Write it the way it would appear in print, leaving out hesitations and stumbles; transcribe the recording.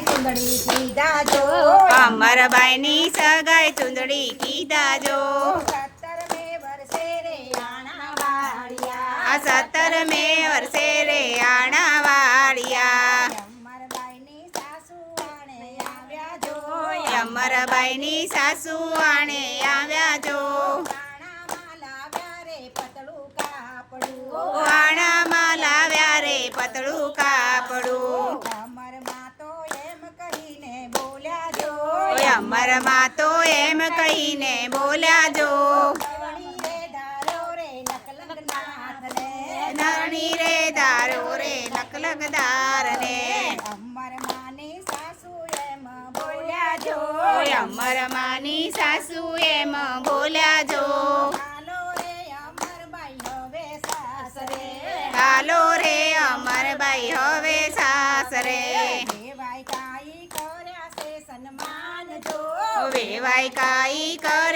ચુંદડી કીધા જો અમરબાઈની સગાઈ ચુંદડી કીધા જો 17મે વર્ષે રે આણા વાળિયા આ 17મે વર્ષે રે આણા વાળિયા અમરબાઈની સાસુ આણે આવ્યા જો અમરબાઈની સાસુ આણે આવ્યા જો આણામાં લાવ્યા રે પતળું કાપડું આણામાં લાવ્યા રે પતળું કાપડું અમરમાં તો એમ કહીને બોલ્યા જો અમરમાં તો એમ કહીને બોલ્યા જો ધરણી રે ધારો રે લખલખનાથને ધરણી રે દારો રે લખલખદાર ને અમરમાની સાસુ એમ બોલ્યા જો અમરમાની સાસુ એમ બોલ્યા જો ચાલો રે અમરબાઈ હવે સાસરે ચાલો રે અમરબાઈ હવે સાસરે વેવાઈ કાઈ કર્યા છે સન્માન જો વેવાઈ કાઈ કરે